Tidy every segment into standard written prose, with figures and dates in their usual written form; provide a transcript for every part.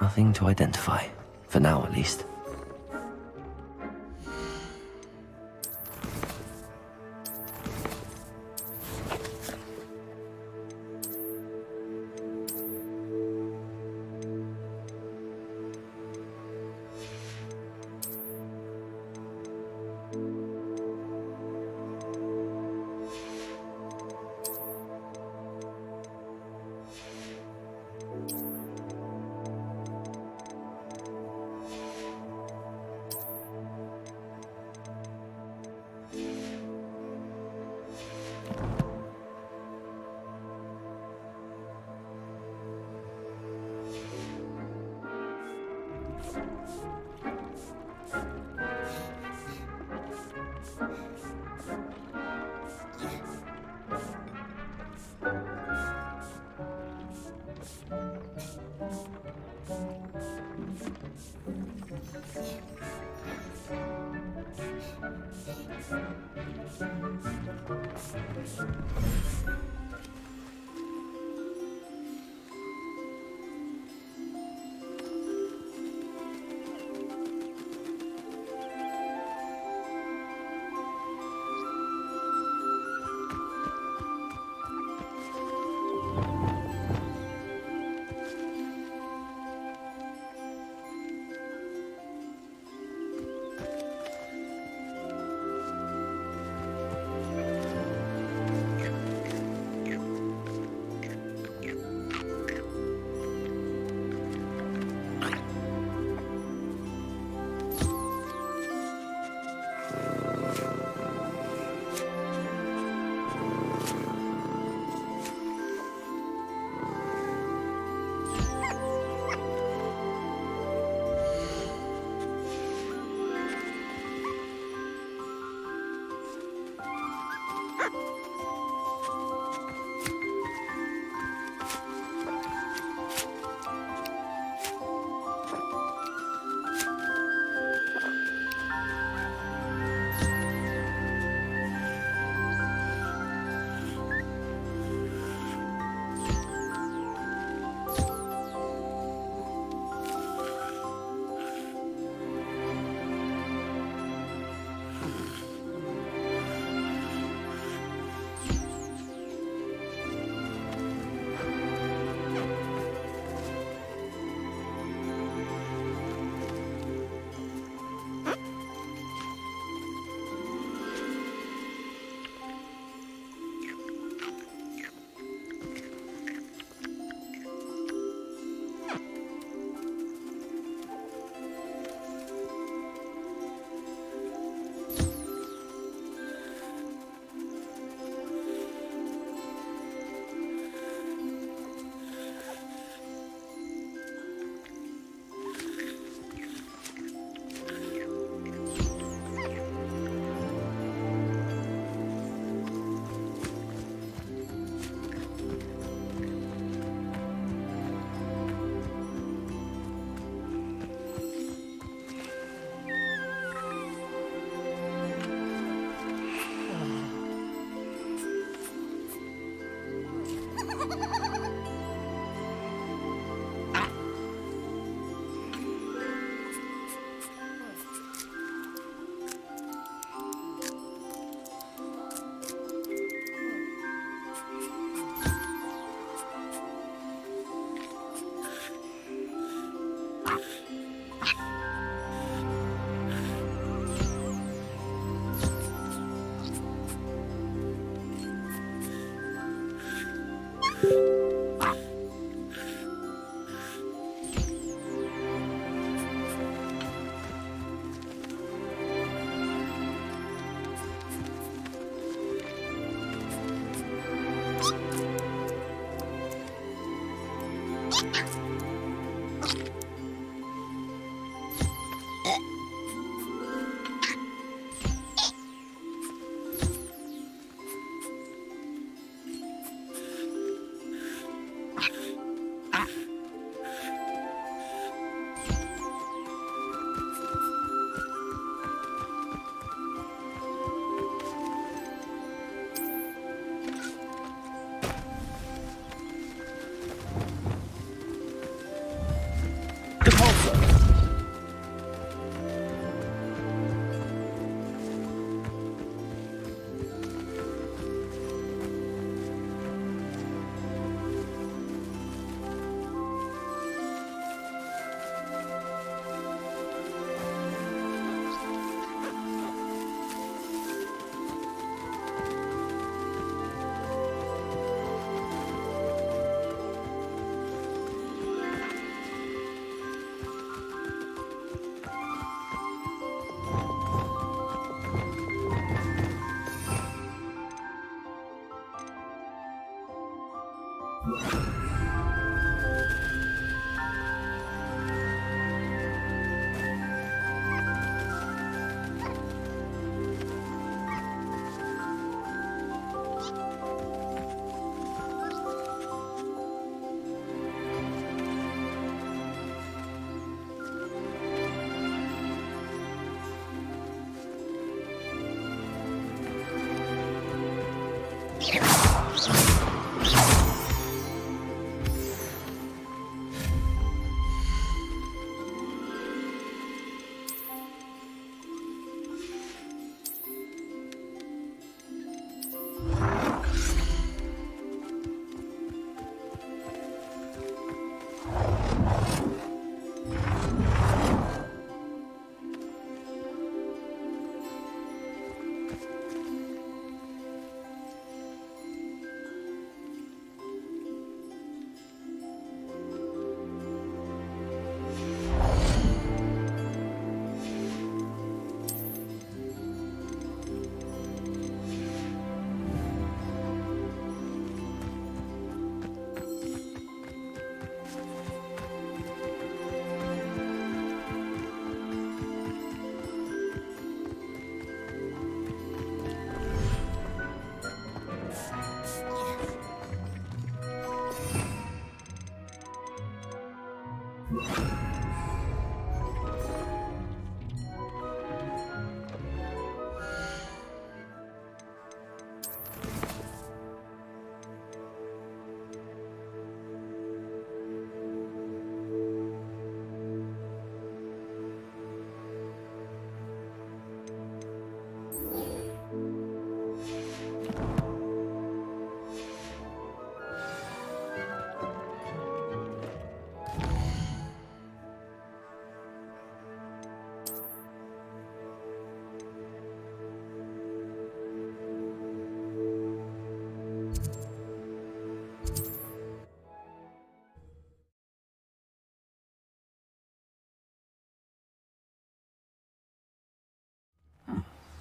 Nothing to identify, for now at least.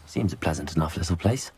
Seems a pleasant enough little place.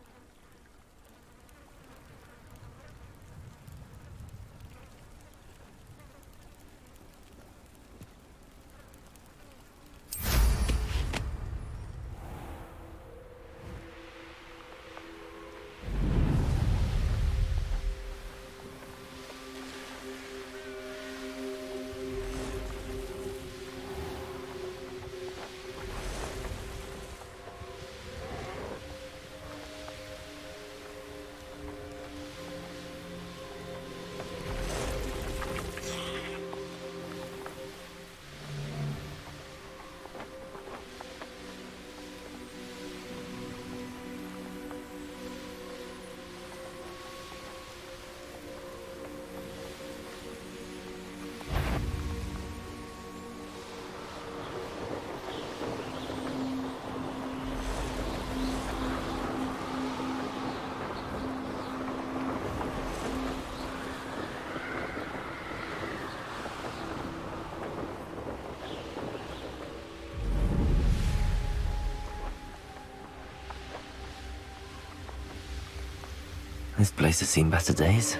This place has seen better days.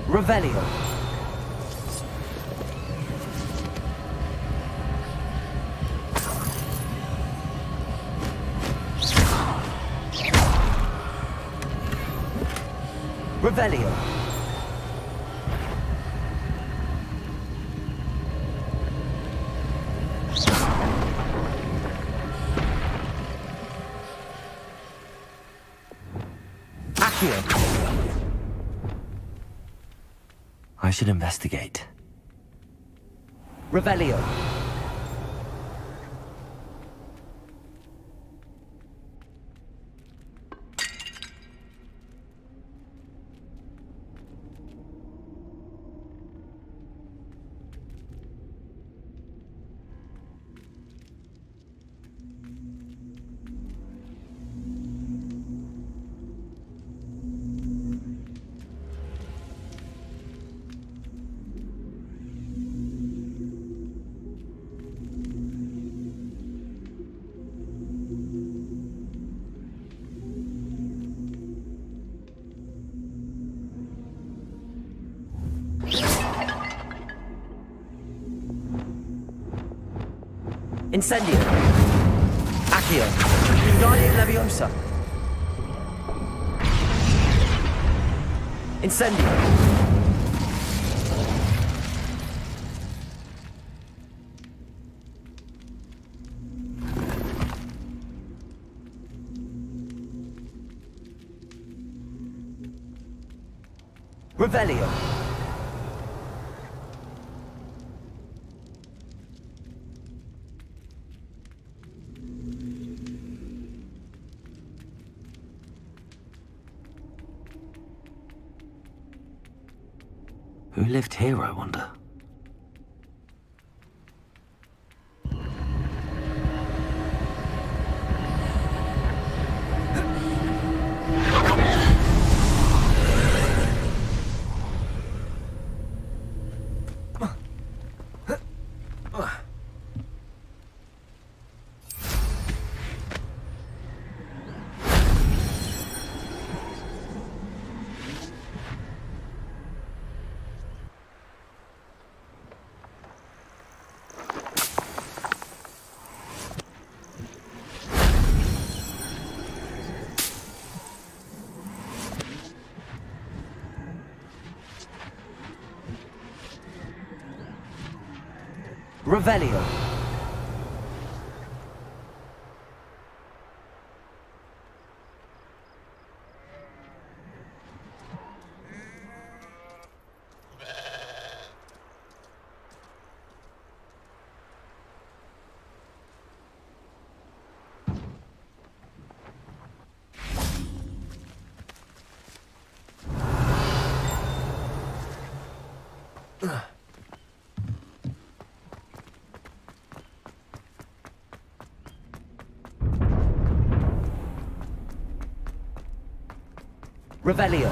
Revelio. Revelio. Accio. I should investigate. Revelio. Incendio. Accio. Wingardium Leviosa. Incendio. Revelio. Who lived here, I wonder? Revelio. Revelio.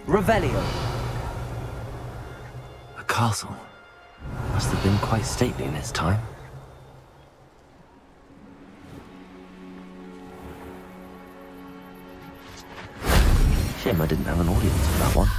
Revelio. A castle. Must have been quite stately in its time. Shame I didn't have an audience for that one.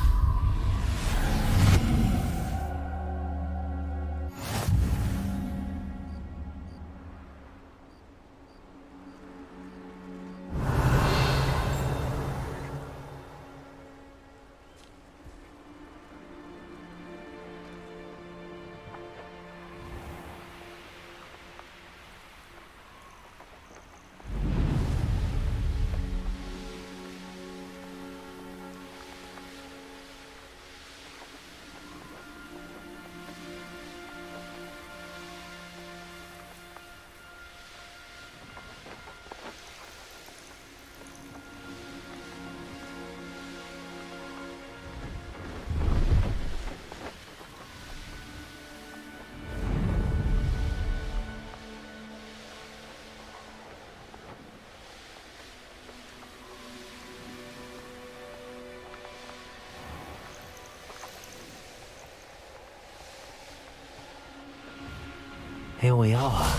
Here we are.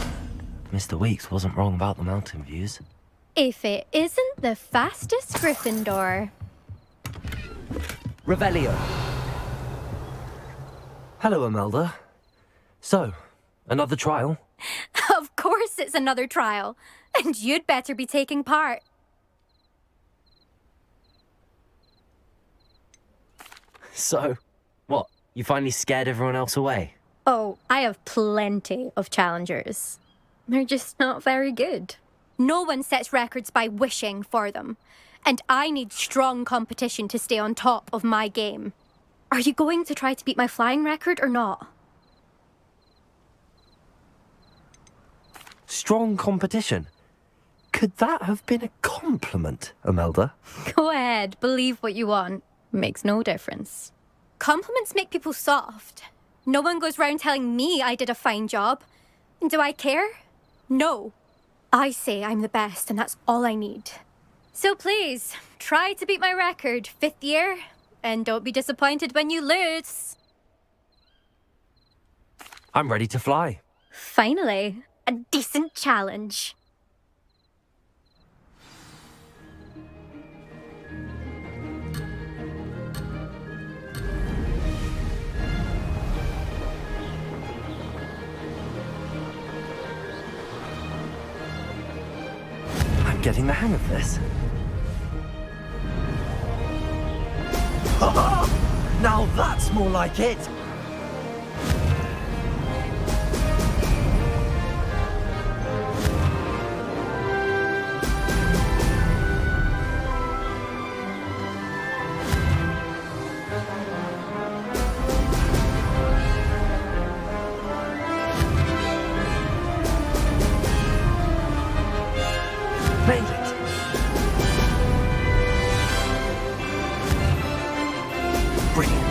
Mr. Weeks wasn't wrong about the mountain views. If it isn't the fastest Gryffindor. Revelio. Hello, Imelda. So, another trial? Of course it's another trial. And you'd better be taking part. So, what? You finally scared everyone else away? Oh, I have plenty of challengers. They're just not very good. No one sets records by wishing for them. And I need strong competition to stay on top of my game. Are you going to try to beat my flying record or not? Strong competition? Could that have been a compliment, Imelda? Go ahead, believe what you want. Makes no difference. Compliments make people soft. No one goes round telling me I did a fine job. And do I care? No. I say I'm the best and that's all I need. So please, try to beat my record, 5th year, and don't be disappointed when you lose. I'm ready to fly. Finally, a decent challenge. I'm getting the hang of this. Now that's more like it! Made it! Brilliant!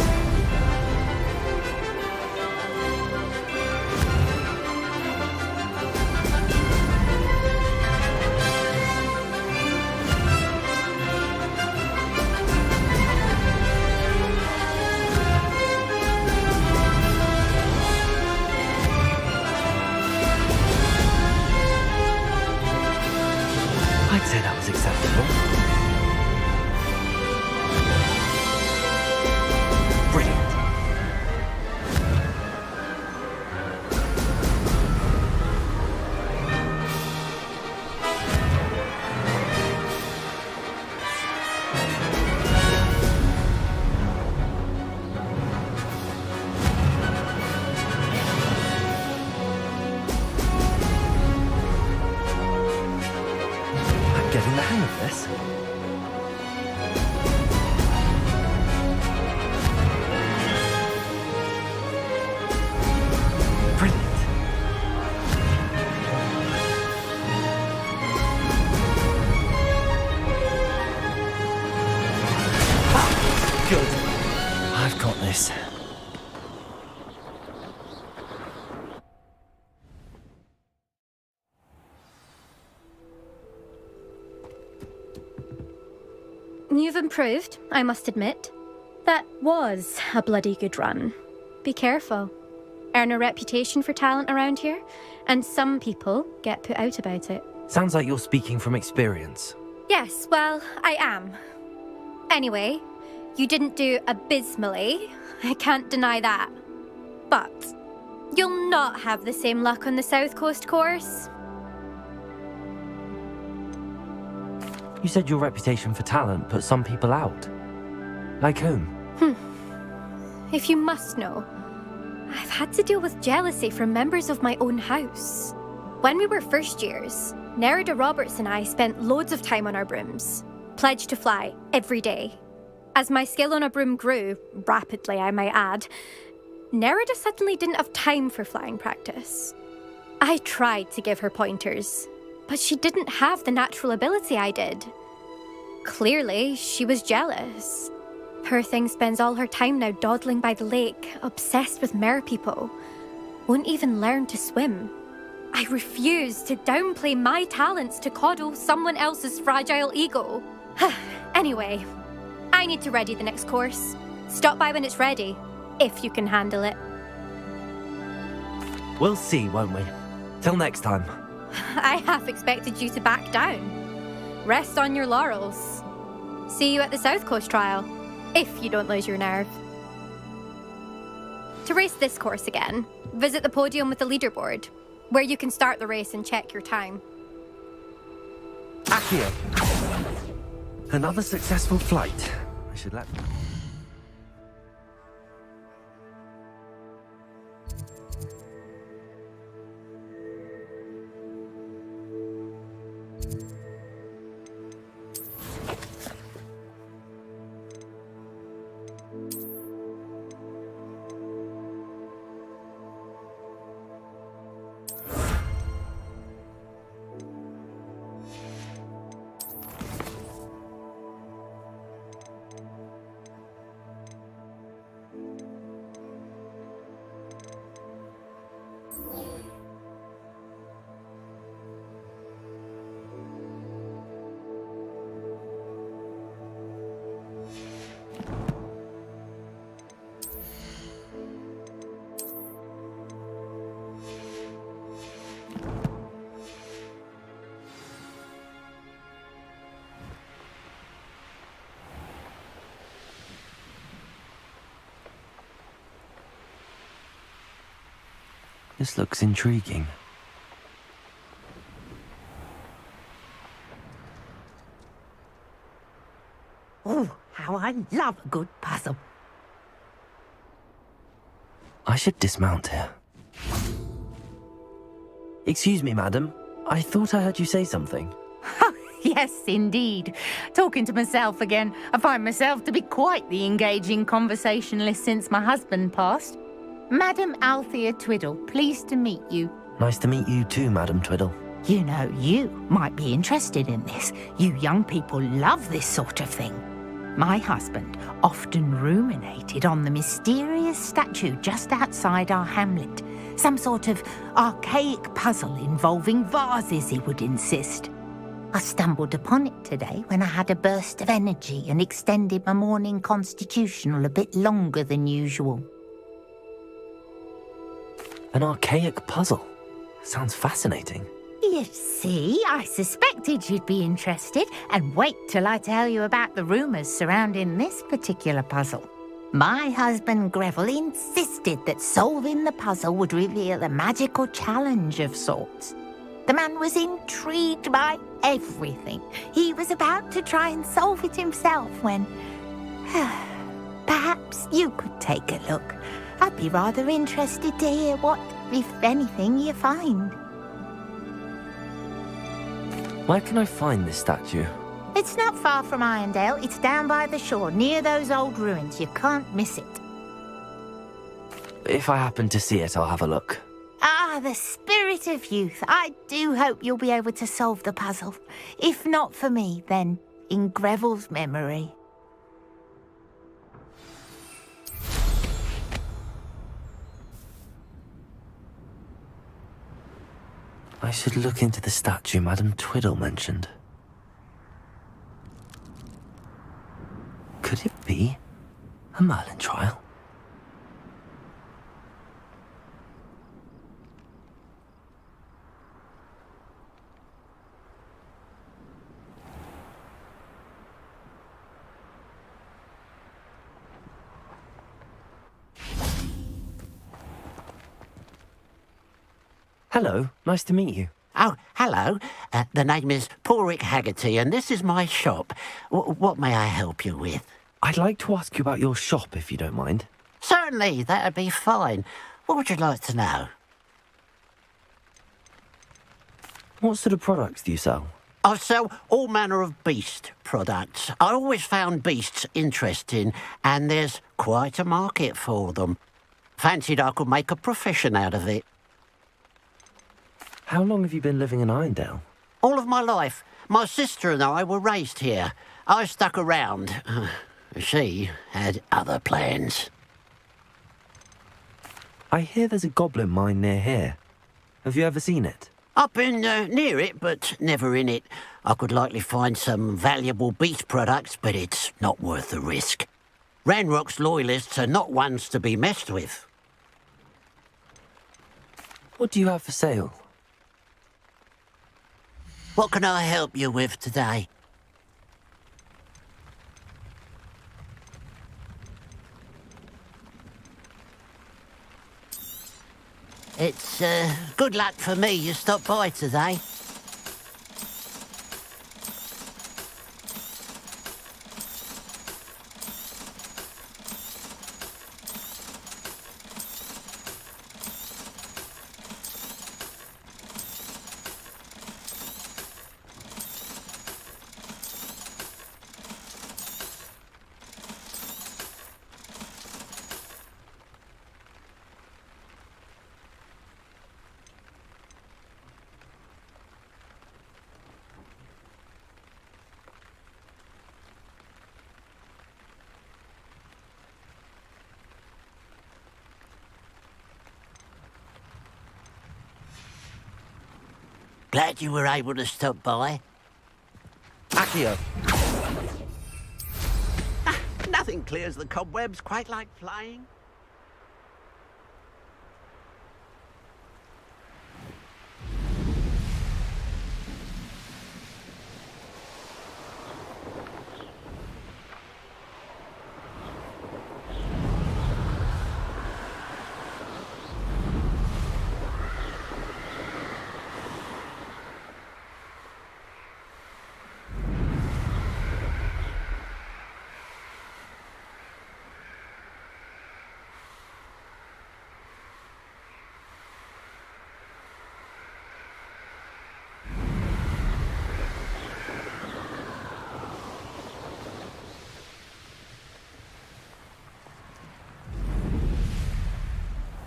I'd say that was acceptable. Brilliant. I'm getting the hang of this. Brilliant. Ah, good. I've got this. You've improved, I must admit. That was a bloody good run. Be careful. Earn a reputation for talent around here, and some people get put out about it. Sounds like you're speaking from experience. Yes, well, I am. Anyway, you didn't do abysmally. I can't deny that. But you'll not have the same luck on the South Coast course. You said your reputation for talent put some people out. Like whom? If you must know, I've had to deal with jealousy from members of my own house. When we were first years, Nerida Roberts and I spent loads of time on our brooms, pledged to fly every day. As my skill on a broom grew, rapidly I might add, Nerida suddenly didn't have time for flying practice. I tried to give her pointers, but she didn't have the natural ability I did. Clearly, she was jealous. Poor thing spends all her time now dawdling by the lake, obsessed with merpeople. Won't even learn to swim. I refuse to downplay my talents to coddle someone else's fragile ego. Anyway, I need to ready the next course. Stop by when it's ready, if you can handle it. We'll see, won't we? Till next time. I half expected you to back down. Rest on your laurels. See you at the South Coast trial, if you don't lose your nerve. To race this course again, visit the podium with the leaderboard, where you can start the race and check your time. Accio. Another successful flight. I should let... This looks intriguing. Oh, how I love a good puzzle. I should dismount here. Excuse me, madam. I thought I heard you say something. Yes, indeed. Talking to myself again. I find myself to be quite the engaging conversationalist since my husband passed. Madam Althea Twiddle, pleased to meet you. Nice to meet you too, Madam Twiddle. You know, you might be interested in this. You young people love this sort of thing. My husband often ruminated on the mysterious statue just outside our hamlet. Some sort of archaic puzzle involving vases, he would insist. I stumbled upon it today when I had a burst of energy and extended my morning constitutional a bit longer than usual. An archaic puzzle. Sounds fascinating. You see, I suspected you'd be interested, and wait till I tell you about the rumours surrounding this particular puzzle. My husband Greville insisted that solving the puzzle would reveal a magical challenge of sorts. The man was intrigued by everything. He was about to try and solve it himself when... Perhaps you could take a look. I'd be rather interested to hear what, if anything, you find. Where can I find this statue? It's not far from Irondale. It's down by the shore, near those old ruins. You can't miss it. If I happen to see it, I'll have a look. Ah, the spirit of youth. I do hope you'll be able to solve the puzzle. If not for me, then in Greville's memory. I should look into the statue Madam Twiddle mentioned. Could it be a Merlin trial? Hello, nice to meet you. Oh, hello. The name is Porrick Haggerty, and this is my shop. What may I help you with? I'd like to ask you about your shop, if you don't mind. Certainly, that'd be fine. What would you like to know? What sort of products do you sell? I sell all manner of beast products. I always found beasts interesting, and there's quite a market for them. Fancied I could make a profession out of it. How long have you been living in Irondale? All of my life. My sister and I were raised here. I stuck around. She had other plans. I hear there's a goblin mine near here. Have you ever seen it? I've been near it, but never in it. I could likely find some valuable beast products, but it's not worth the risk. Ranrock's loyalists are not ones to be messed with. What do you have for sale? What can I help you with today? It's good luck for me you stopped by today. Glad you were able to stop by. Accio. Nothing clears the cobwebs quite like flying.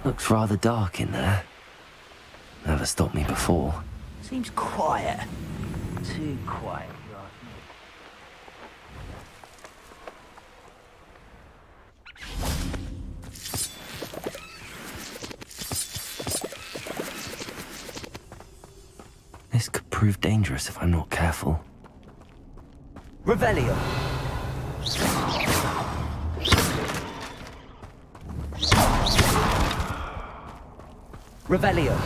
Looks rather dark in there. Never stopped me before. Seems quiet. Too quiet, right? This could prove dangerous if I'm not careful. Revelio. Revelio.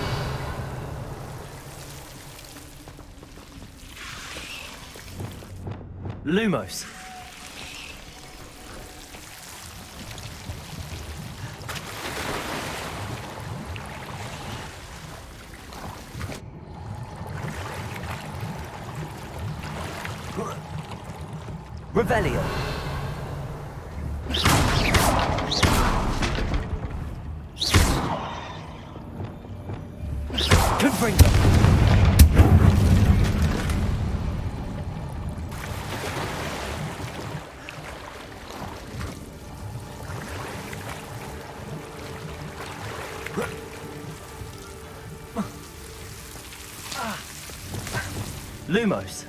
Lumos. Revelio. Confringo. Lumos.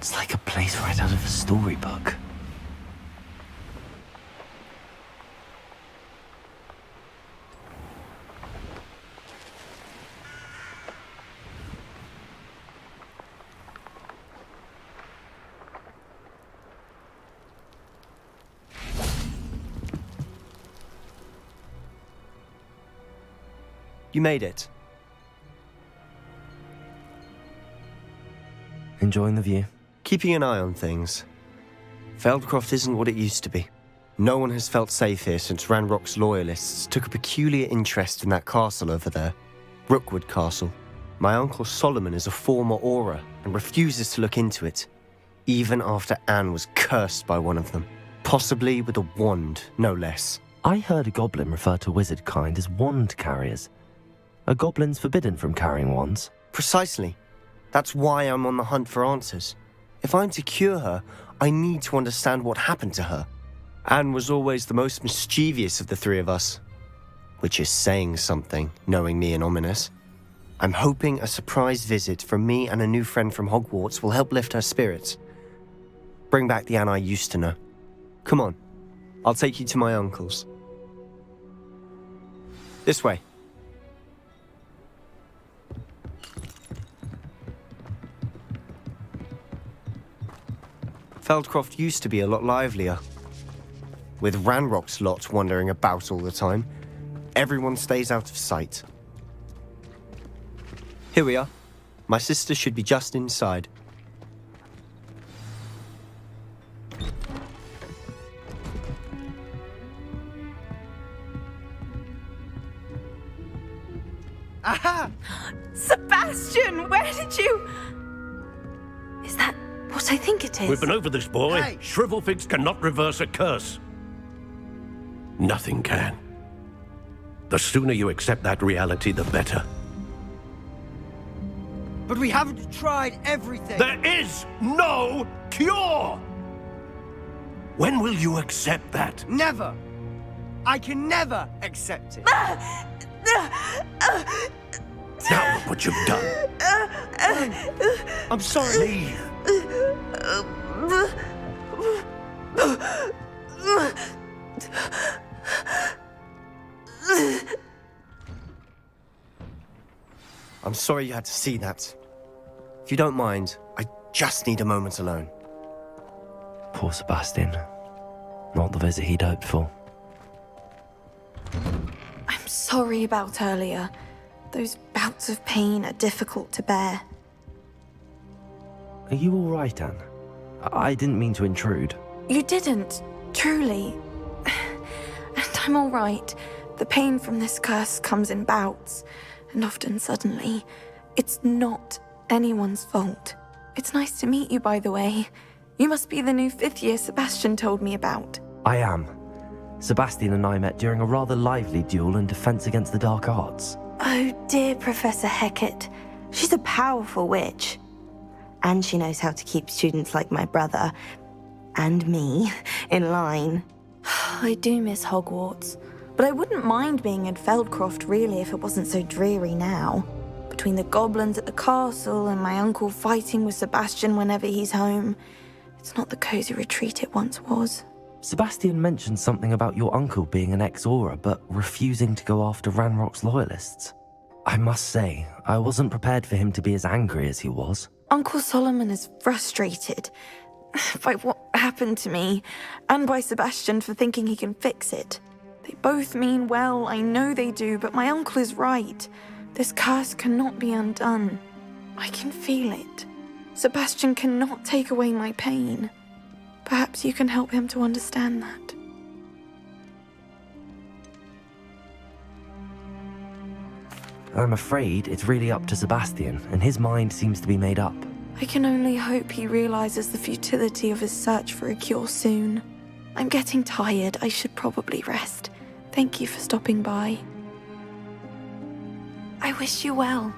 It's like a place right out of a storybook. You made it. Enjoying the view? Keeping an eye on things. Feldcroft isn't what it used to be. No one has felt safe here since Ranrock's loyalists took a peculiar interest in that castle over there. Rookwood Castle. My uncle Solomon is a former Auror and refuses to look into it, even after Anne was cursed by one of them. Possibly with a wand, no less. I heard a goblin refer to wizard kind as wand carriers. Are goblins forbidden from carrying wands? Precisely. That's why I'm on the hunt for answers. If I'm to cure her, I need to understand what happened to her. Anne was always the most mischievous of the three of us. Which is saying something, knowing me and ominous. I'm hoping a surprise visit from me and a new friend from Hogwarts will help lift her spirits. Bring back the Anne I used to know. Come on, I'll take you to my uncle's. This way. Feldcroft used to be a lot livelier. With Ranrock's lot wandering about all the time, everyone stays out of sight. Here we are. My sister should be just inside. Aha! Sebastian, where did you... Is that what I think it is? We've been over this, boy. Hey. Shrivelfigs cannot reverse a curse. Nothing can. The sooner you accept that reality, the better. But we haven't tried everything. There is no cure! When will you accept that? Never. I can never accept it. Now look what you've done. I'm sorry. Leave. I'm sorry you had to see that. If you don't mind, I just need a moment alone. Poor Sebastian. Not the visit he'd hoped for. I'm sorry about earlier. Those bouts of pain are difficult to bear. Are you all right, Anne? I didn't mean to intrude. You didn't, truly. And I'm all right. The pain from this curse comes in bouts, and often suddenly. It's not anyone's fault. It's nice to meet you, by the way. You must be the new 5th year Sebastian told me about. I am. Sebastian and I met during a rather lively duel in defense against the dark arts. Oh dear, Professor Hecat. She's a powerful witch. And she knows how to keep students like my brother, and me, in line. I do miss Hogwarts, but I wouldn't mind being in Feldcroft really if it wasn't so dreary now. Between the goblins at the castle and my uncle fighting with Sebastian whenever he's home, it's not the cozy retreat it once was. Sebastian mentioned something about your uncle being an ex-Auror, but refusing to go after Ranrock's loyalists. I must say, I wasn't prepared for him to be as angry as he was. Uncle Solomon is frustrated by what happened to me, and by Sebastian for thinking he can fix it. They both mean well, I know they do, but my uncle is right. This curse cannot be undone. I can feel it. Sebastian cannot take away my pain. Perhaps you can help him to understand that. I'm afraid it's really up to Sebastian, and his mind seems to be made up. I can only hope he realizes the futility of his search for a cure soon. I'm getting tired. I should probably rest. Thank you for stopping by. I wish you well.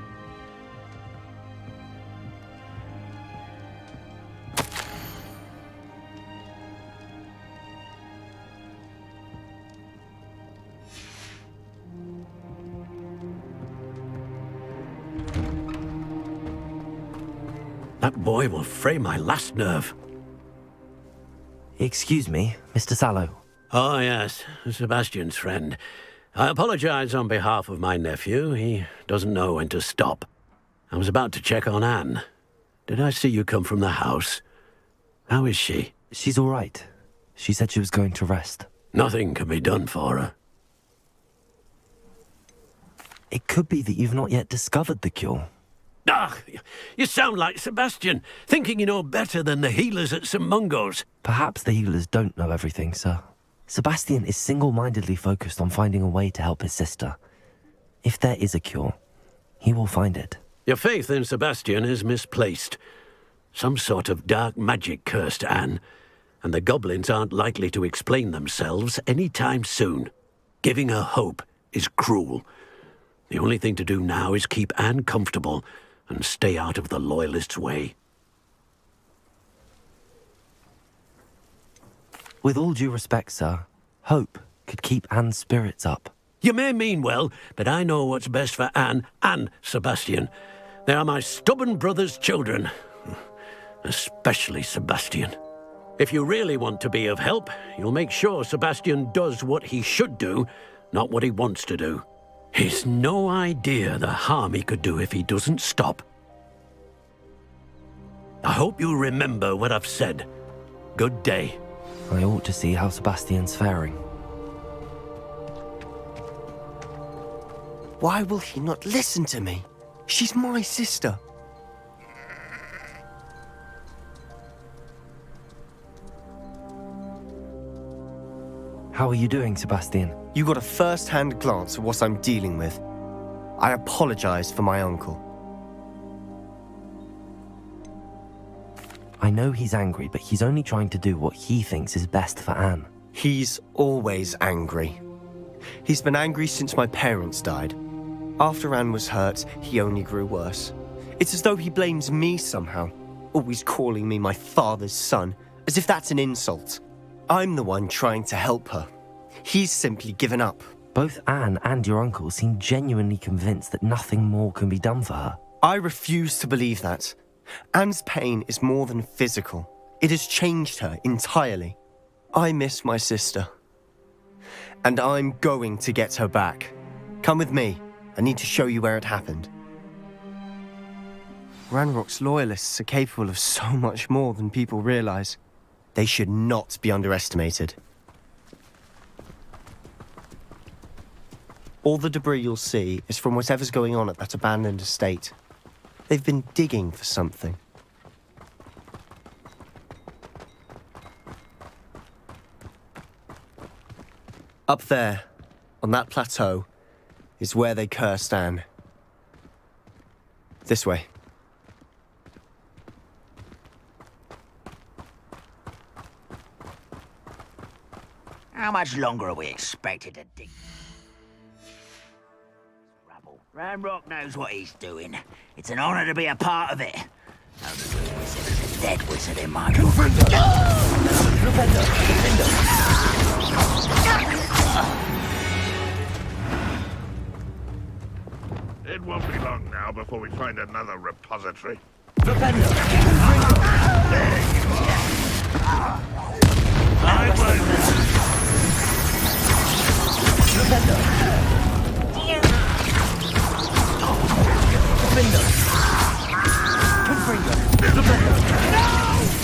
That boy will fray my last nerve. Excuse me, Mr. Sallow. Oh, yes, Sebastian's friend. I apologize on behalf of my nephew. He doesn't know when to stop. I was about to check on Anne. Did I see you come from the house? How is she? She's all right. She said she was going to rest. Nothing can be done for her. It could be that you've not yet discovered the cure. Ah, you sound like Sebastian, thinking you know better than the healers at St. Mungo's. Perhaps the healers don't know everything, sir. Sebastian is single-mindedly focused on finding a way to help his sister. If there is a cure, he will find it. Your faith in Sebastian is misplaced. Some sort of dark magic cursed Anne, and the goblins aren't likely to explain themselves any time soon. Giving her hope is cruel. The only thing to do now is keep Anne comfortable and stay out of the Loyalists' way. With all due respect, sir, hope could keep Anne's spirits up. You may mean well, but I know what's best for Anne and Sebastian. They are my stubborn brother's children. Especially Sebastian. If you really want to be of help, you'll make sure Sebastian does what he should do, not what he wants to do. He's no idea the harm he could do if he doesn't stop. I hope you remember what I've said. Good day. I ought to see how Sebastian's faring. Why will he not listen to me? She's my sister. How are you doing, Sebastian? You got a first-hand glance at what I'm dealing with. I apologize for my uncle. I know he's angry, but he's only trying to do what he thinks is best for Anne. He's always angry. He's been angry since my parents died. After Anne was hurt, he only grew worse. It's as though he blames me somehow, always calling me my father's son, as if that's an insult. I'm the one trying to help her. He's simply given up. Both Anne and your uncle seem genuinely convinced that nothing more can be done for her. I refuse to believe that. Anne's pain is more than physical. It has changed her entirely. I miss my sister. And I'm going to get her back. Come with me. I need to show you where it happened. Ranrock's loyalists are capable of so much more than people realize. They should not be underestimated. All the debris you'll see is from whatever's going on at that abandoned estate. They've been digging for something. Up there, on that plateau, is where they cursed Anne. This way. How much longer are we expected to dig? Rubble. Ranrock knows what he's doing. It's an honor to be a part of it. No good wizard is a dead wizard in my book. It won't be long now before we find another repository.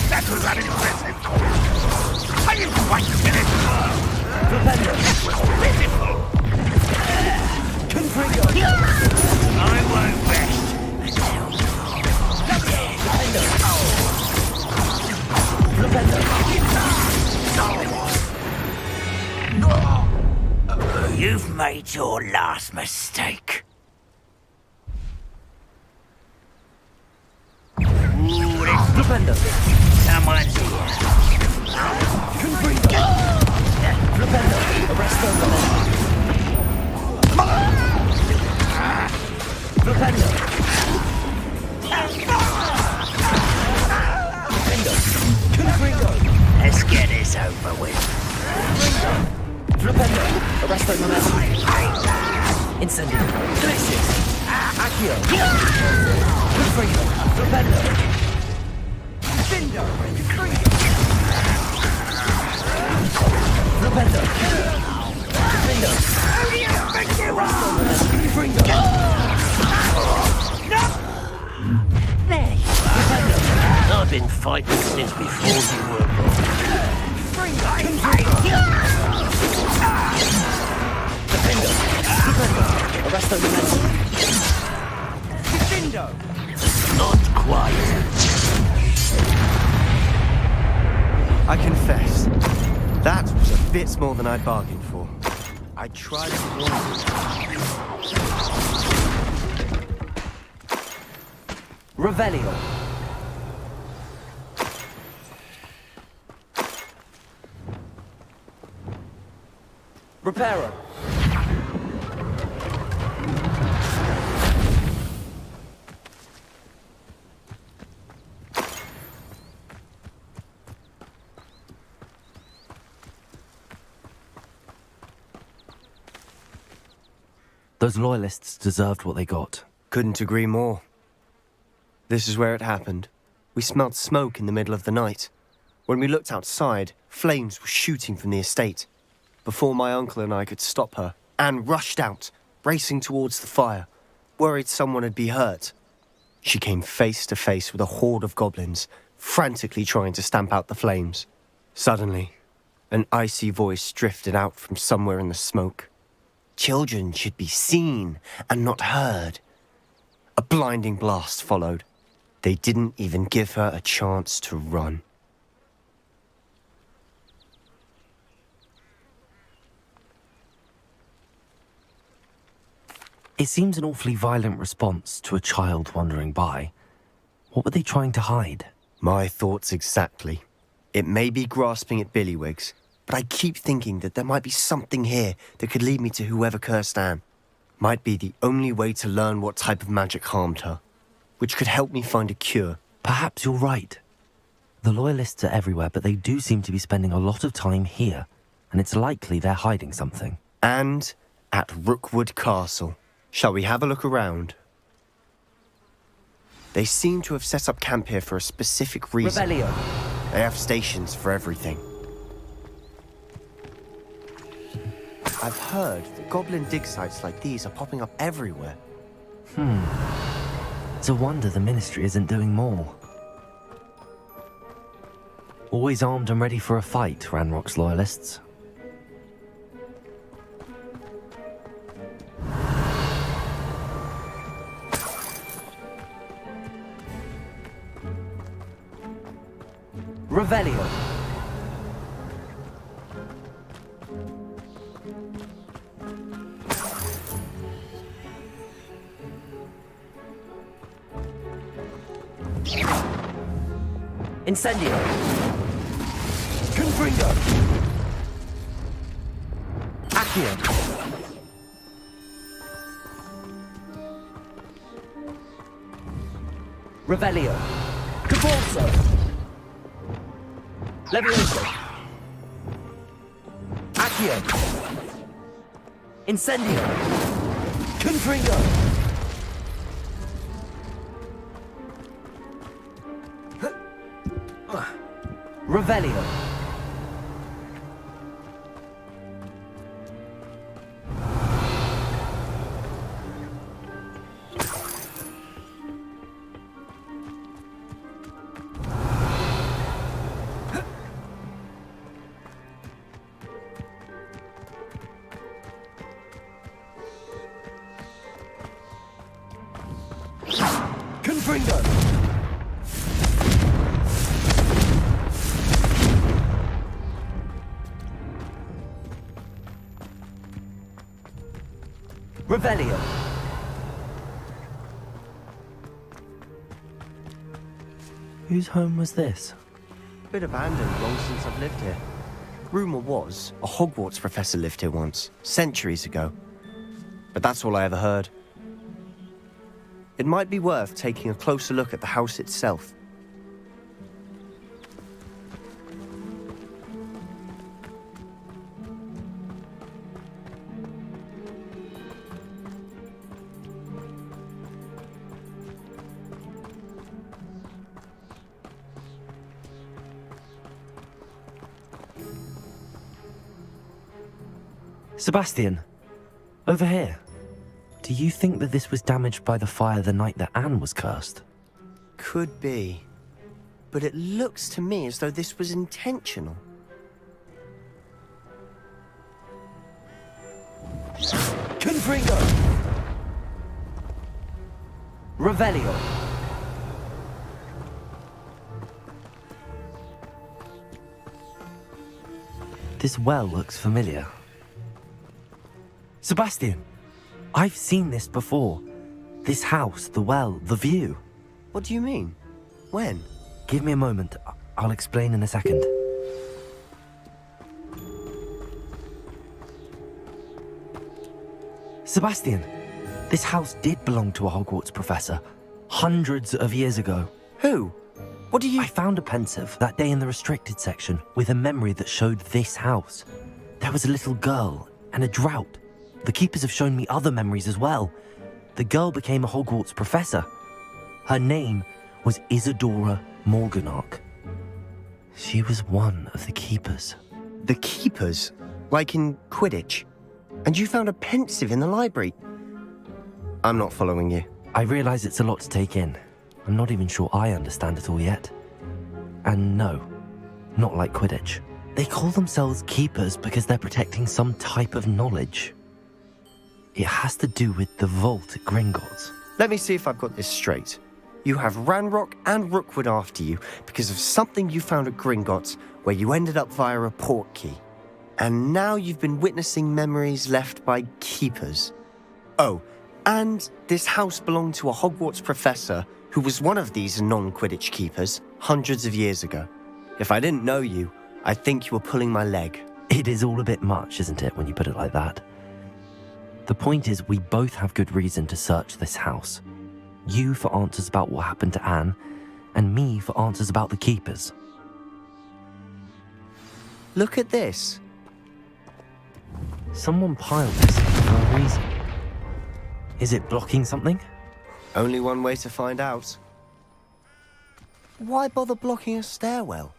That was unimpressive. I didn't quite finish. That was pitiful. I won't rest. You've made your last mistake. Someone's here. Let's get this over with. Arresto momentum. Incendio. Delicious. Accio. Confringo. Flipendo. Findo. Flipendo. Findo. Arresto momentum. Confringo. There. Flipendo. I've been fighting since before you were born. Arresto momentum. Not quite. I confess, that was a bit more than I'd bargained for. I tried to warn you. Revelio. Reparo. Those loyalists deserved what they got. Couldn't agree more. This is where it happened. We smelled smoke in the middle of the night. When we looked outside, flames were shooting from the estate. Before my uncle and I could stop her, Anne rushed out, racing towards the fire, worried someone had been hurt. She came face to face with a horde of goblins, frantically trying to stamp out the flames. Suddenly, an icy voice drifted out from somewhere in the smoke. Children should be seen and not heard. A blinding blast followed. They didn't even give her a chance to run. It seems an awfully violent response to a child wandering by. What were they trying to hide? My thoughts exactly. It may be grasping at Billywigs, but I keep thinking that there might be something here that could lead me to whoever cursed Anne. Might be the only way to learn what type of magic harmed her, which could help me find a cure. Perhaps you're right. The loyalists are everywhere, but they do seem to be spending a lot of time here, and it's likely they're hiding something. And at Rookwood Castle. Shall we have a look around? They seem to have set up camp here for a specific reason. Revelio. They have stations for everything. I've heard that goblin dig sites like these are popping up everywhere. It's a wonder the Ministry isn't doing more. Always armed and ready for a fight, Ranrock's loyalists. Revelio. Incendio. Confringo. Accio. Revelio. Caporso. Levioso. Accio. Incendio. Confringo. Revelio. Confringo. Revelio. Whose home was this? Bit abandoned long since I've lived here. Rumour was a Hogwarts professor lived here once, centuries ago. But that's all I ever heard. It might be worth taking a closer look at the house itself. Sebastian, over here. Do you think that this was damaged by the fire the night that Anne was cursed? Could be. But it looks to me as though this was intentional. Confringo. Revelio. This well looks familiar. Sebastian, I've seen this before. This house, the well, the view. What do you mean? When? Give me a moment. I'll explain in a second. Sebastian, this house did belong to a Hogwarts professor. Hundreds of years ago. Who? What do you... I found a pensive that day in the restricted section with a memory that showed this house. There was a little girl and a drought. The keepers have shown me other memories as well. The girl became a Hogwarts professor. Her name was Isadora Morganach. She was one of the keepers. The keepers? Like in Quidditch? And you found a pensive in the library? I'm not following you. I realize it's a lot to take in. I'm not even sure I understand it all yet. And no, not like Quidditch. They call themselves keepers because they're protecting some type of knowledge. It has to do with the vault at Gringotts. Let me see if I've got this straight. You have Ranrock and Rookwood after you because of something you found at Gringotts where you ended up via a portkey. And now you've been witnessing memories left by keepers. Oh, and this house belonged to a Hogwarts professor who was one of these non-Quidditch keepers hundreds of years ago. If I didn't know you, I'd think you were pulling my leg. It is all a bit much, isn't it, when you put it like that? The point is, we both have good reason to search this house. You for answers about what happened to Anne, and me for answers about the keepers. Look at this. Someone piled this for a reason. Is it blocking something? Only one way to find out. Why bother blocking a stairwell?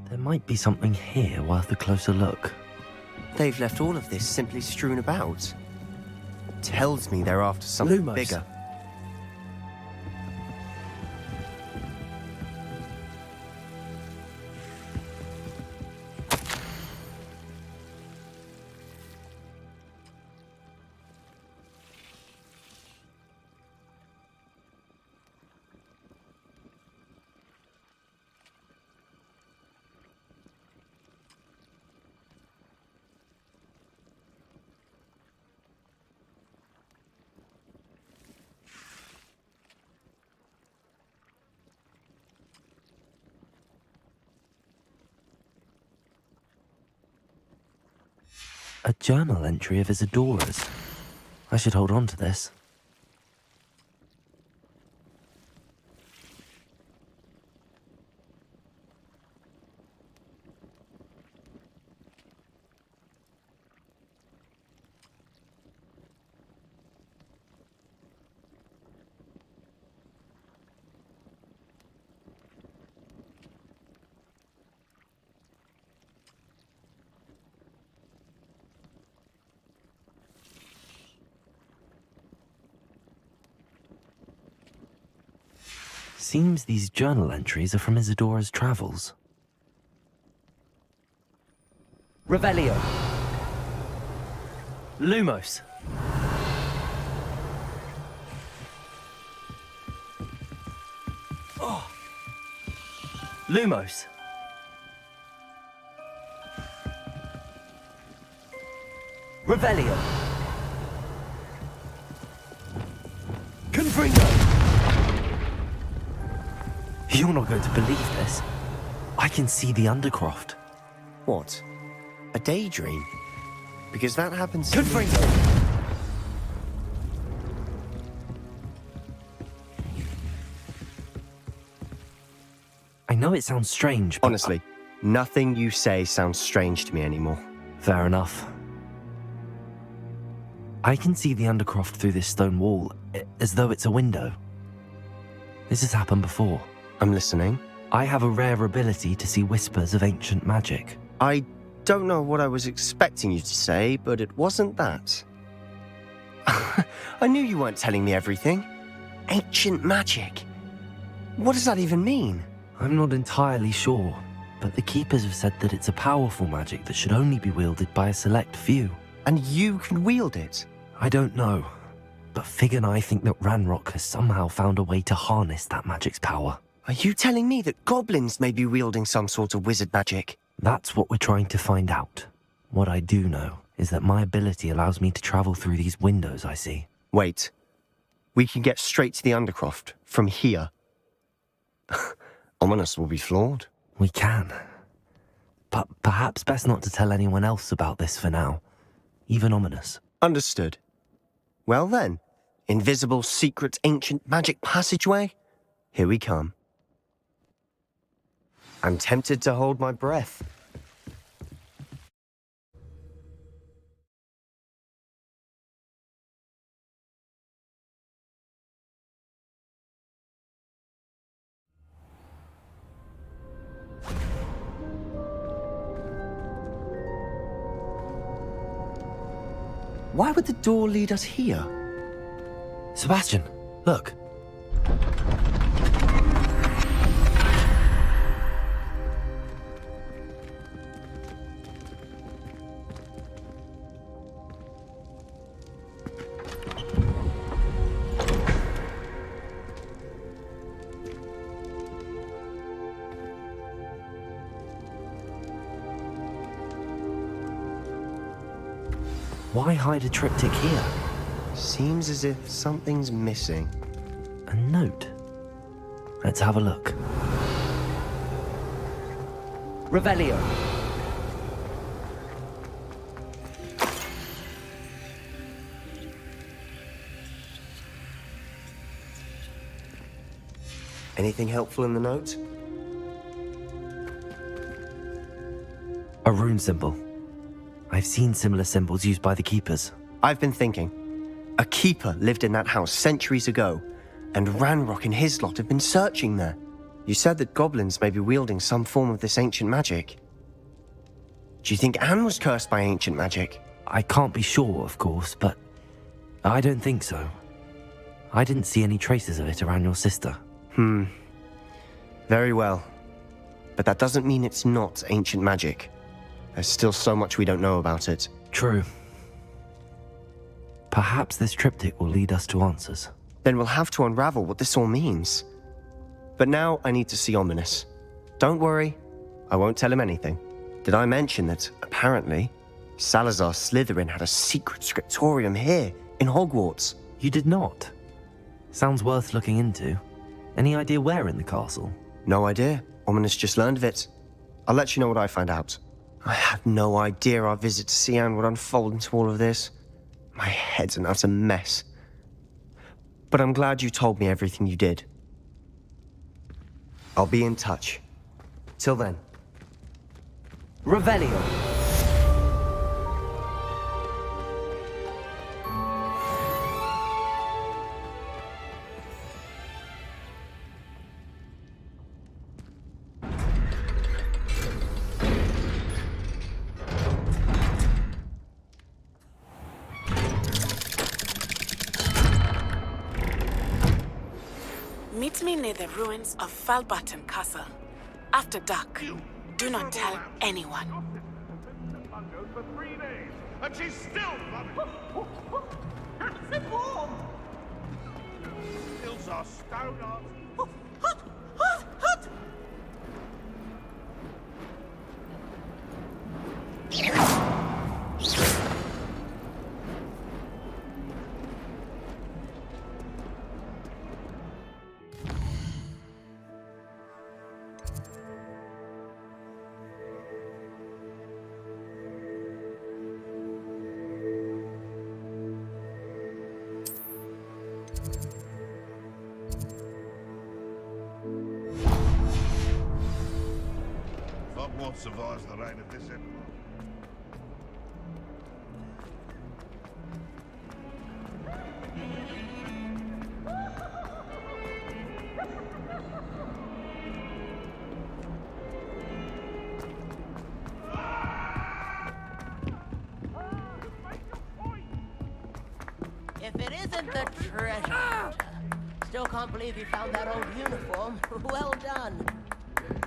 There might be something here worth a closer look. They've left all of this simply strewn about. Tells me they're after something Lumos. bigger. A journal entry of Isadora's. I should hold on to this. Seems these journal entries are from Isadora's travels. Revelio. Lumos. Oh. Lumos. Revelio. Confringo. You're not going to believe this. I can see the Undercroft. What? A daydream? Because that happens to me. Confringo. I know it sounds strange, but... Honestly, nothing you say sounds strange to me anymore. Fair enough. I can see the Undercroft through this stone wall, as though it's a window. This has happened before. I'm listening. I have a rare ability to see whispers of ancient magic. I don't know what I was expecting you to say, but it wasn't that. I knew you weren't telling me everything. Ancient magic. What does that even mean? I'm not entirely sure, but the Keepers have said that it's a powerful magic that should only be wielded by a select few. And you can wield it? I don't know, but Fig and I think that Ranrock has somehow found a way to harness that magic's power. Are you telling me that goblins may be wielding some sort of wizard magic? That's what we're trying to find out. What I do know is that my ability allows me to travel through these windows I see. Wait. We can get straight to the Undercroft from here. Ominous will be floored. We can. But perhaps best not to tell anyone else about this for now. Even Ominous. Understood. Well then, invisible, secret, ancient magic passageway? Here we come. I'm tempted to hold my breath. Why would the door lead us here? Sebastian, look. Why hide a triptych here? Seems as if something's missing. A note. Let's have a look. Revelio. Anything helpful in the note? A rune symbol. I've seen similar symbols used by the Keepers. I've been thinking. A keeper lived in that house centuries ago, and Ranrock and his lot have been searching there. You said that goblins may be wielding some form of this ancient magic. Do you think Anne was cursed by ancient magic? I can't be sure, of course, but I don't think so. I didn't see any traces of it around your sister. Very well. But that doesn't mean it's not ancient magic. There's still so much we don't know about it. True. Perhaps this triptych will lead us to answers. Then we'll have to unravel what this all means. But now I need to see Ominous. Don't worry, I won't tell him anything. Did I mention that, apparently, Salazar Slytherin had a secret scriptorium here, in Hogwarts? You did not? Sounds worth looking into. Any idea where in the castle? No idea. Ominous just learned of it. I'll let you know what I find out. I had no idea our visit to see Anne would unfold into all of this. My head's an utter mess. But I'm glad you told me everything you did. I'll be in touch. Till then. Revelio. Meet me near the ruins of Falbaton Castle. After dark. Do not tell anyone. For 3 days, and she's still running. Hills are stone art. Hogwarts survives the reign of this emperor. The treasure hunter. Still can't believe you found that old uniform. Well done.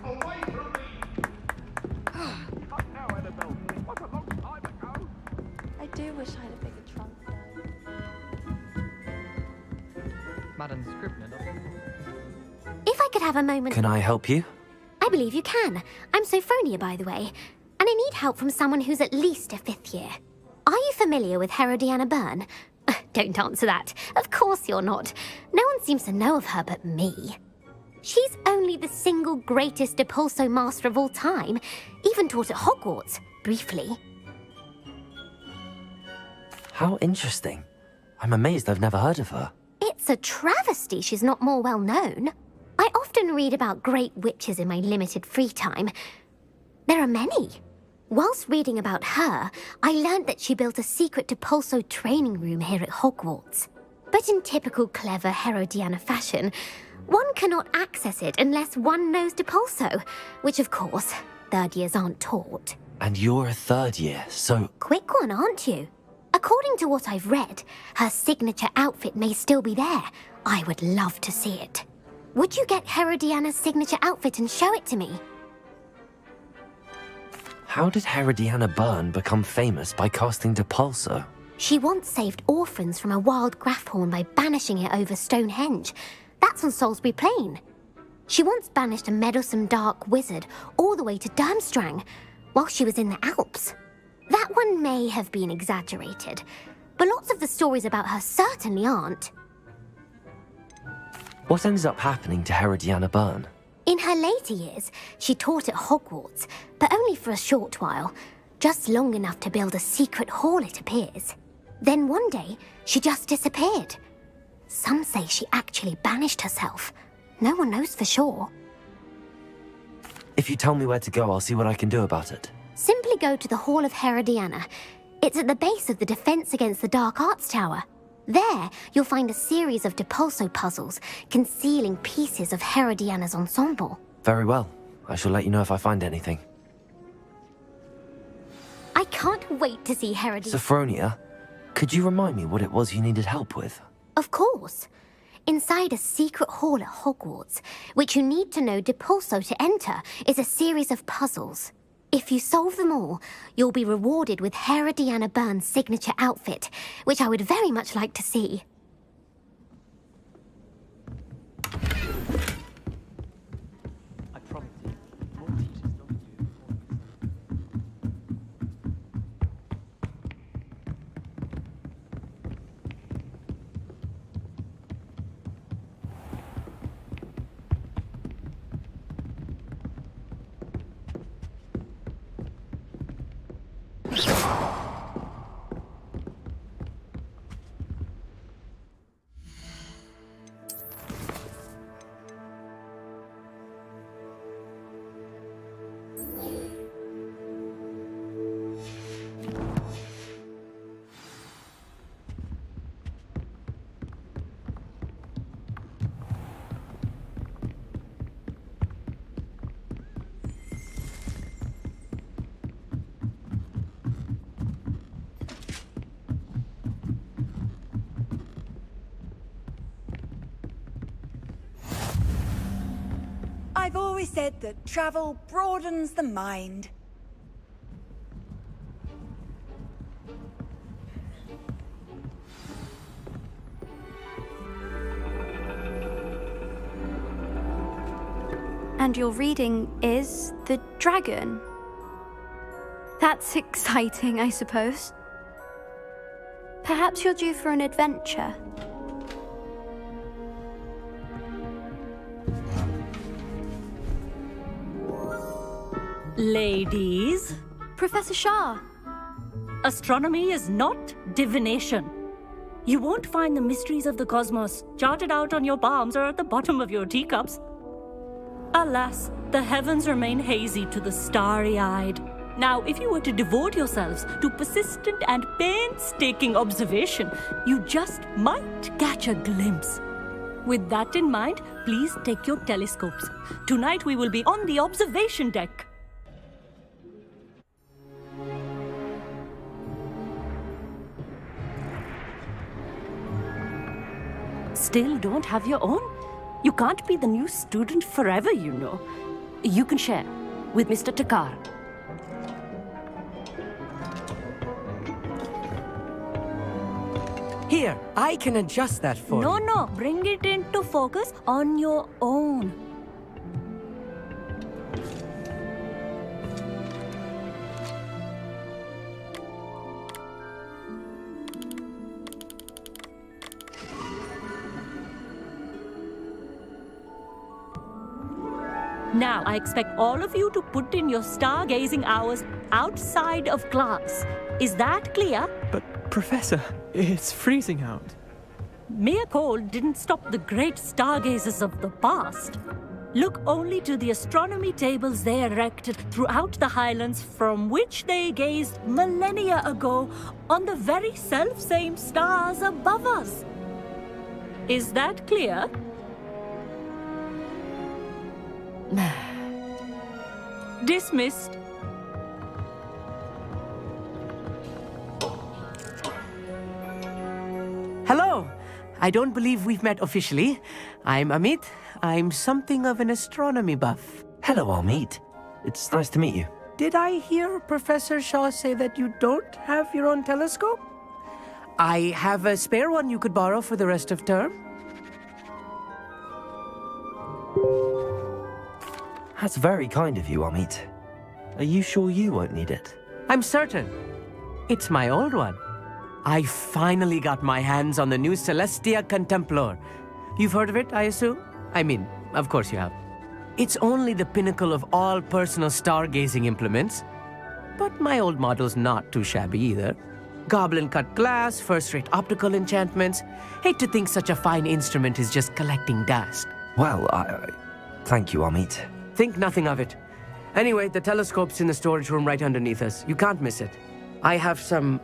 Away from me! Up now, Annabelle. What a long time ago. I do wish I had a bigger trunk. Madam Scribner. If I could have a moment... Can I help you? I believe you can. I'm Sophronia, by the way, and I need help from someone who's at least a 5th year. Are you familiar with Herodiana Byrne? Don't answer that. Of course you're not. No one seems to know of her but me. She's only the single greatest Depulso master of all time, even taught at Hogwarts, briefly. How interesting. I'm amazed I've never heard of her. It's a travesty she's not more well known. I often read about great witches in my limited free time. There are many. Whilst reading about her, I learned that she built a secret Depulso training room here at Hogwarts. But in typical clever Herodiana fashion, one cannot access it unless one knows Depulso, which of course, 3rd years aren't taught. And you're a 3rd year, so... Quick one, aren't you? According to what I've read, her signature outfit may still be there. I would love to see it. Would you get Herodiana's signature outfit and show it to me? How did Herodiana Byrne become famous by casting Depulso? She once saved orphans from a wild Grafhorn by banishing it over Stonehenge. That's on Salisbury Plain. She once banished a meddlesome dark wizard all the way to Durmstrang while she was in the Alps. That one may have been exaggerated, but lots of the stories about her certainly aren't. What ended up happening to Herodiana Byrne? In her later years, she taught at Hogwarts, but only for a short while, just long enough to build a secret hall, it appears. Then one day, she just disappeared. Some say she actually banished herself. No one knows for sure. If you tell me where to go, I'll see what I can do about it. Simply go to the Hall of Herodiana. It's at the base of the Defense Against the Dark Arts Tower. There, you'll find a series of Depulso puzzles concealing pieces of Herodiana's ensemble. Very well. I shall let you know if I find anything. I can't wait to see Herodiana. Sophronia, could you remind me what it was you needed help with? Of course. Inside a secret hall at Hogwarts, which you need to know Depulso to enter, is a series of puzzles. If you solve them all, you'll be rewarded with Herodiana Byrne's signature outfit, which I would very much like to see. I promise you, more teachers don't do I've always said that travel broadens the mind. And your reading is The Dragon. That's exciting, I suppose. Perhaps you're due for an adventure. Ladies. Professor Shah. Astronomy is not divination. You won't find the mysteries of the cosmos charted out on your palms or at the bottom of your teacups. Alas, the heavens remain hazy to the starry-eyed. Now, if you were to devote yourselves to persistent and painstaking observation, you just might catch a glimpse. With that in mind, please take your telescopes. Tonight we will be on the observation deck. still don't have your own? You can't be the new student forever, you know. You can share with Mr. Takar. Here, I can adjust that for you. No, bring it into focus on your own. Now, I expect all of you to put in your stargazing hours outside of class. Is that clear? But, Professor, it's freezing out. Mere cold didn't stop the great stargazers of the past. Look only to the astronomy tables they erected throughout the highlands from which they gazed millennia ago on the very self-same stars above us. Is that clear? Dismissed. Hello. I don't believe we've met officially. I'm Amit. I'm something of an astronomy buff. Hello, Amit. It's nice to meet you. Did I hear Professor Shaw say that you don't have your own telescope? I have a spare one you could borrow for the rest of term. That's very kind of you, Amit. Are you sure you won't need it? I'm certain. It's my old one. I finally got my hands on the new Celestia Contemplar. You've heard of it, I assume? I mean, of course you have. It's only the pinnacle of all personal stargazing implements. But my old model's not too shabby either. Goblin-cut glass, first-rate optical enchantments. Hate to think such a fine instrument is just collecting dust. Well, thank you, Amit. Think nothing of it. Anyway, the telescope's in the storage room right underneath us. You can't miss it. I have some,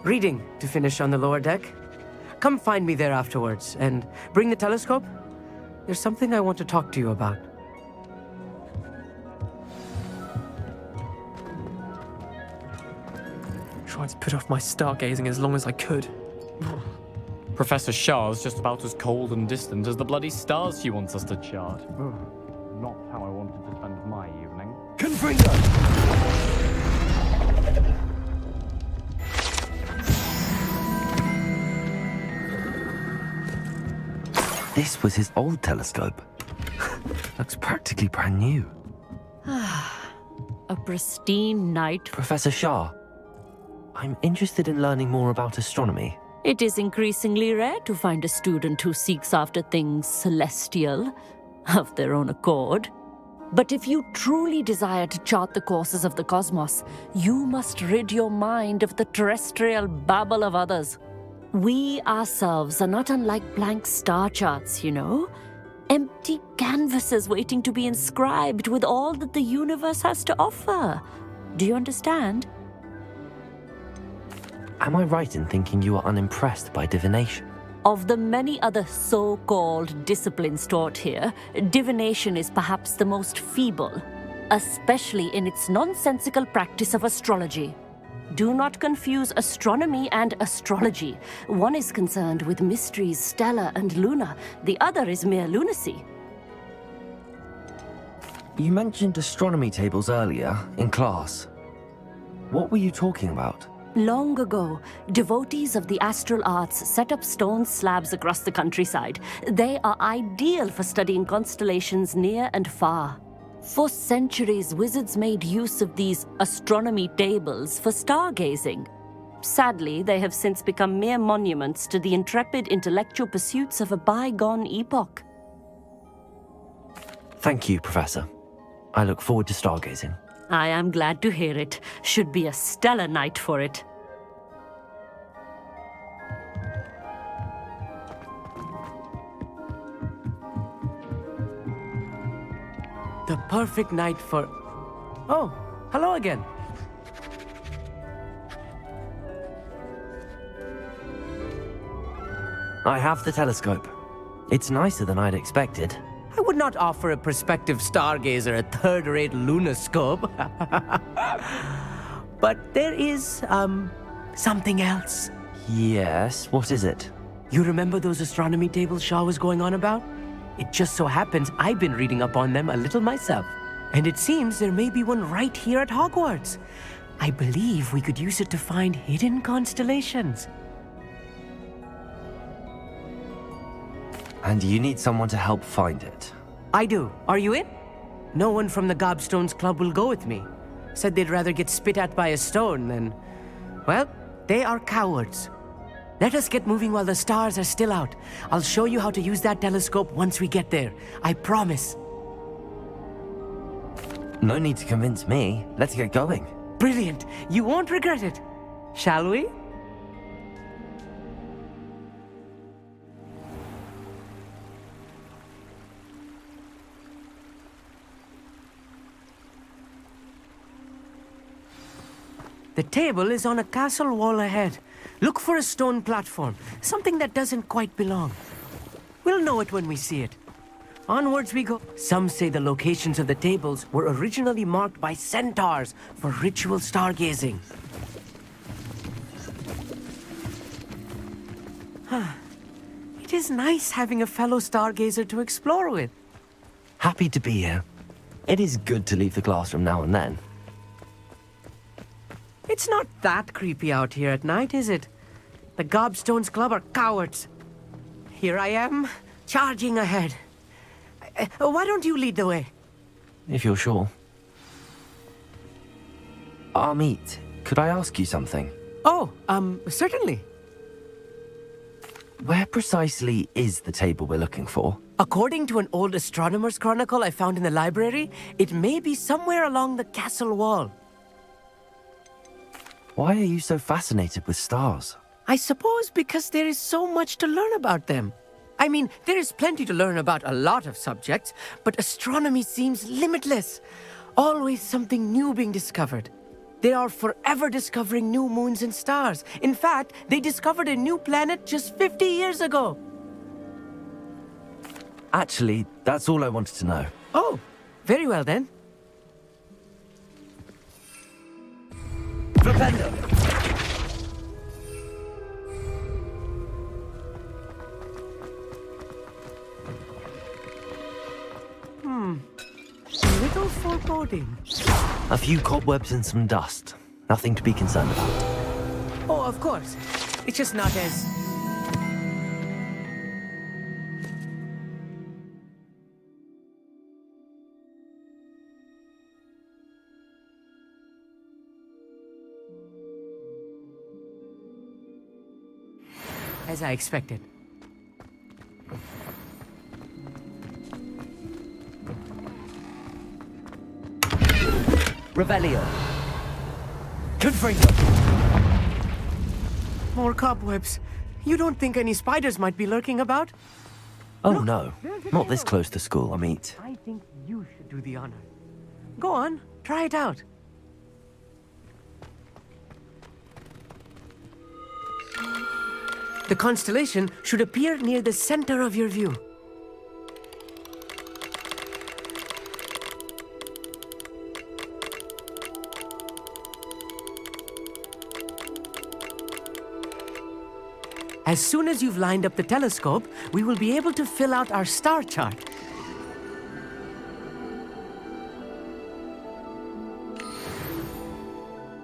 reading to finish on the lower deck. Come find me there afterwards, and bring the telescope. There's something I want to talk to you about. Tried to put off my stargazing as long as I could. Professor Shah's just about as cold and distant as the bloody stars she wants us to chart. Not how I wanted to spend my evening. Confringo! This was his old telescope. Looks practically brand new. A pristine night. Professor Shah, I'm interested in learning more about astronomy. It is increasingly rare to find a student who seeks after things celestial of their own accord. But if you truly desire to chart the courses of the cosmos, you must rid your mind of the terrestrial babble of others. We ourselves are not unlike blank star charts, you know. Empty canvases waiting to be inscribed with all that the universe has to offer. Do you understand? Am I right in thinking you are unimpressed by divination? Of the many other so-called disciplines taught here, divination is perhaps the most feeble, especially in its nonsensical practice of astrology. Do not confuse astronomy and astrology. One is concerned with mysteries stellar and lunar. The other is mere lunacy. You mentioned astronomy tables earlier, in class. What were you talking about? Long ago, devotees of the astral arts set up stone slabs across the countryside. They are ideal for studying constellations near and far. For centuries, wizards made use of these astronomy tables for stargazing. Sadly, they have since become mere monuments to the intrepid intellectual pursuits of a bygone epoch. Thank you, Professor. I look forward to stargazing. I am glad to hear it. Should be a stellar night for it. The perfect night for... Oh, hello again. I have the telescope. It's nicer than I'd expected. I would not offer a prospective stargazer a third-rate lunoscope. But there is, something else. Yes, what is it? You remember those astronomy tables Shaw was going on about? It just so happens I've been reading up on them a little myself. And it seems there may be one right here at Hogwarts. I believe we could use it to find hidden constellations. And you need someone to help find it. I do. Are you in? No one from the Gobstones Club will go with me. Said they'd rather get spit at by a stone than... Well, they are cowards. Let us get moving while the stars are still out. I'll show you how to use that telescope once we get there. I promise. No need to convince me. Let's get going. Brilliant. You won't regret it. Shall we? The table is on a castle wall ahead. Look for a stone platform, something that doesn't quite belong. We'll know it when we see it. Onwards we go. Some say the locations of the tables were originally marked by centaurs for ritual stargazing. It is nice having a fellow stargazer to explore with. Happy to be here. It is good to leave the classroom now and then. It's not that creepy out here at night, is it? The Gobstones Club are cowards. Here I am, charging ahead. Why don't you lead the way? If you're sure. Amit, could I ask you something? Oh, certainly. Where precisely is the table we're looking for? According to an old astronomer's chronicle I found in the library, it may be somewhere along the castle wall. Why are you so fascinated with stars? I suppose because there is so much to learn about them. I mean, there is plenty to learn about a lot of subjects, but astronomy seems limitless. Always something new being discovered. They are forever discovering new moons and stars. In fact, they discovered a new planet just 50 years ago. Actually, that's all I wanted to know. Oh, very well then. Propender! A little foreboding. A few cobwebs and some dust. Nothing to be concerned about. Oh, of course. It's just not as... as I expected. Revelio. Confringo. More cobwebs. You don't think any spiders might be lurking about? Oh no, not this close to school, Amit. I think you should do the honor. Go on, try it out. The constellation should appear near the center of your view. As soon as you've lined up the telescope, we will be able to fill out our star chart.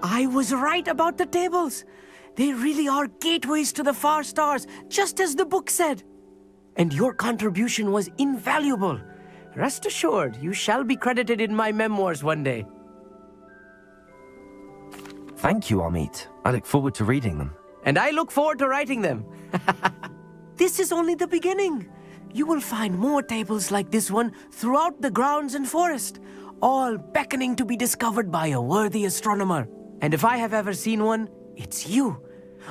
I was right about the tables. They really are gateways to the far stars, just as the book said. And your contribution was invaluable. Rest assured, you shall be credited in my memoirs one day. Thank you, Amit. I look forward to reading them. And I look forward to writing them. This is only the beginning. You will find more tables like this one throughout the grounds and forest, all beckoning to be discovered by a worthy astronomer. And if I have ever seen one, it's you.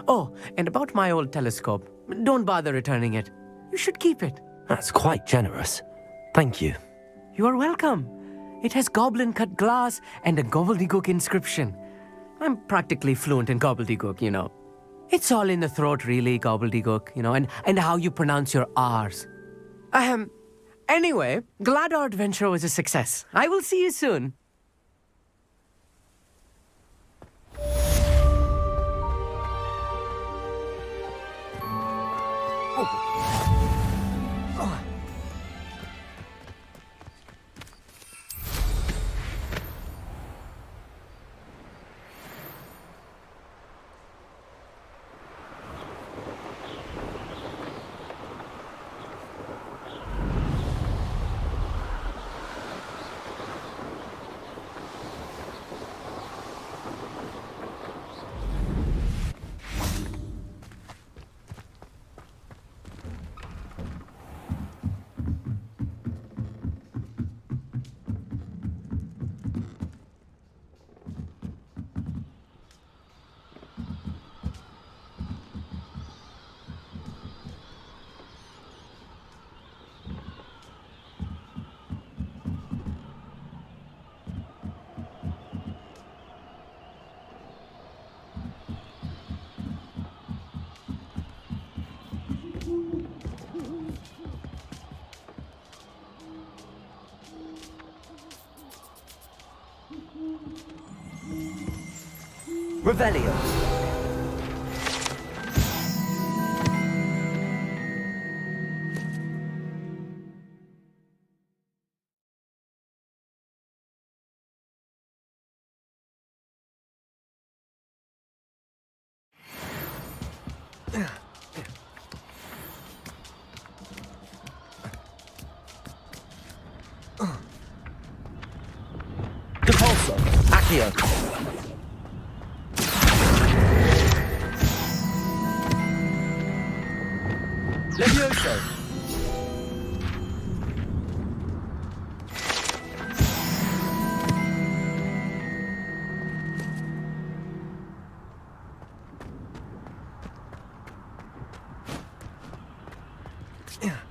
Oh, and about my old telescope, don't bother returning it. You should keep it. That's quite generous. Thank you. You are welcome. It has goblin-cut glass and a gobbledygook inscription. I'm practically fluent in gobbledygook, you know. It's all in the throat, really, gobbledygook, you know, and how you pronounce your R's. Anyway, glad our adventure was a success. I will see you soon. Revelio. Depulso. Accio. Levioso. Yeah.